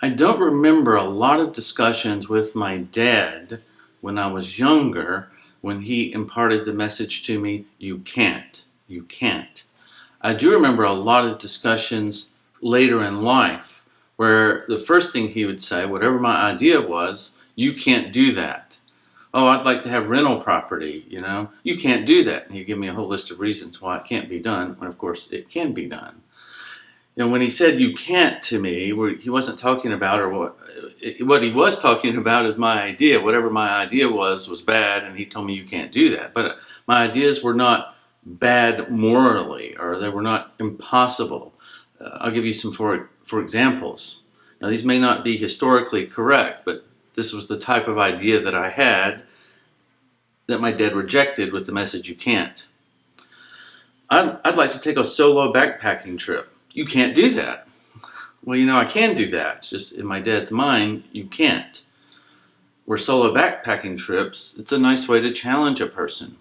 I don't remember a lot of discussions with my dad when I was younger when he imparted the message to me, you can't, you can't. I do remember a lot of discussions later in life where the first thing he would say, whatever my idea was, you can't do that. Oh, I'd like to have rental property, you can't do that. And he'd give me a whole list of reasons why it can't be done, when of course it can be done. And when he said you can't to me, he wasn't talking about, or what he was talking about is my idea. Whatever my idea was bad, and he told me you can't do that. But my ideas were not bad morally, or they were not impossible. I'll give you some for examples. Now these may not be historically correct, but this was the type of idea that I had that my dad rejected with the message you can't. I'd like to take a solo backpacking trip. You can't do that. Well, I can do that. It's just in my dad's mind, you can't. Where solo backpacking trips, it's a nice way to challenge a person.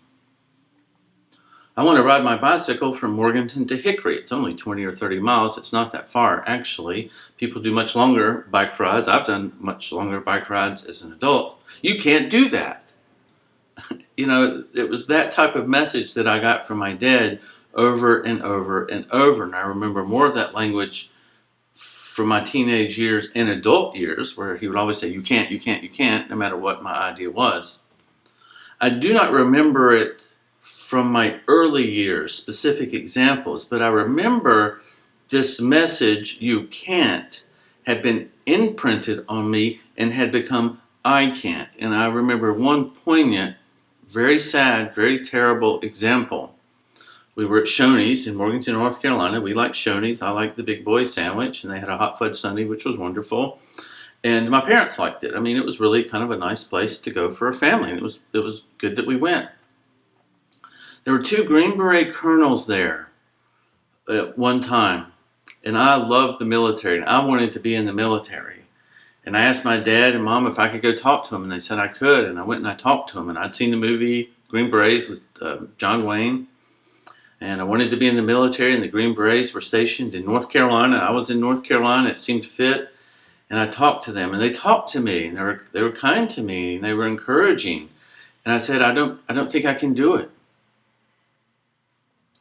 I want to ride my bicycle from Morganton to Hickory. It's only 20 or 30 miles. It's not that far, actually. People do much longer bike rides. I've done much longer bike rides as an adult. You can't do that. It was that type of message that I got from my dad over and over and over. And I remember more of that language from my teenage years and adult years, where he would always say, you can't, you can't, you can't, no matter what my idea was. I do not remember it from my early years, specific examples, but I remember this message, you can't, had been imprinted on me and had become I can't. And I remember one poignant, very sad, very terrible example. We were at Shoney's in Morganton, North Carolina. We liked Shoney's. I liked the Big Boy sandwich, and they had a hot fudge sundae, which was wonderful. And my parents liked it. I mean, it was really kind of a nice place to go for a family, and it was good that we went. There were 2 Green Beret colonels there at one time, and I loved the military, and I wanted to be in the military. And I asked my dad and mom if I could go talk to them, and they said I could, and I went and I talked to them, and I'd seen the movie Green Berets with John Wayne, and I wanted to be in the military, and the Green Berets were stationed in North Carolina. I was in North Carolina. It seemed to fit, and I talked to them, and they talked to me, and they were kind to me, and they were encouraging. And I said, I don't think I can do it.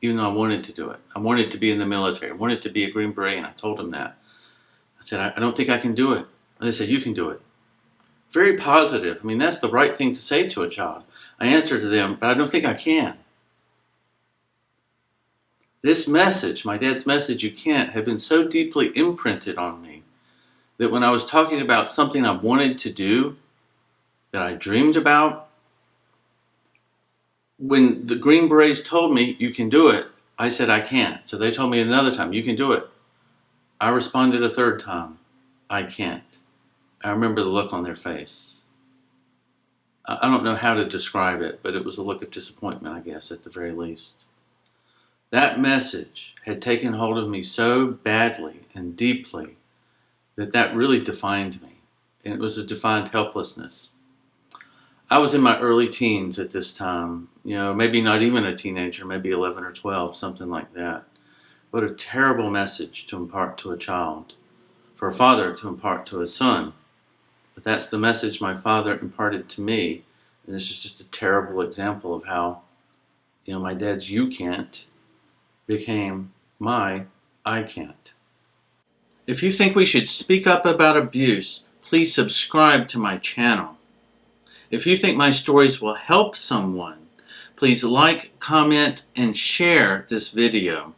Even though I wanted to do it. I wanted to be in the military. I wanted to be a Green Beret, and I told them that. I said, I don't think I can do it. And they said, you can do it. Very positive. I mean, that's the right thing to say to a child. I answered to them, but I don't think I can. This message, my dad's message, you can't, had been so deeply imprinted on me that when I was talking about something I wanted to do, that I dreamed about, when the Green Berets told me, you can do it, I said, I can't. So they told me another time, you can do it. I responded a third time, I can't. I remember the look on their face. I don't know how to describe it, but it was a look of disappointment, I guess, at the very least. That message had taken hold of me so badly and deeply that really defined me. And it was a defined helplessness. I was in my early teens at this time, maybe not even a teenager, maybe 11 or 12, something like that. What a terrible message to impart to a child, for a father to impart to his son. But that's the message my father imparted to me. And this is just a terrible example of how, my dad's you can't became my I can't. If you think we should speak up about abuse, please subscribe to my channel. If you think my stories will help someone, please like, comment, and share this video.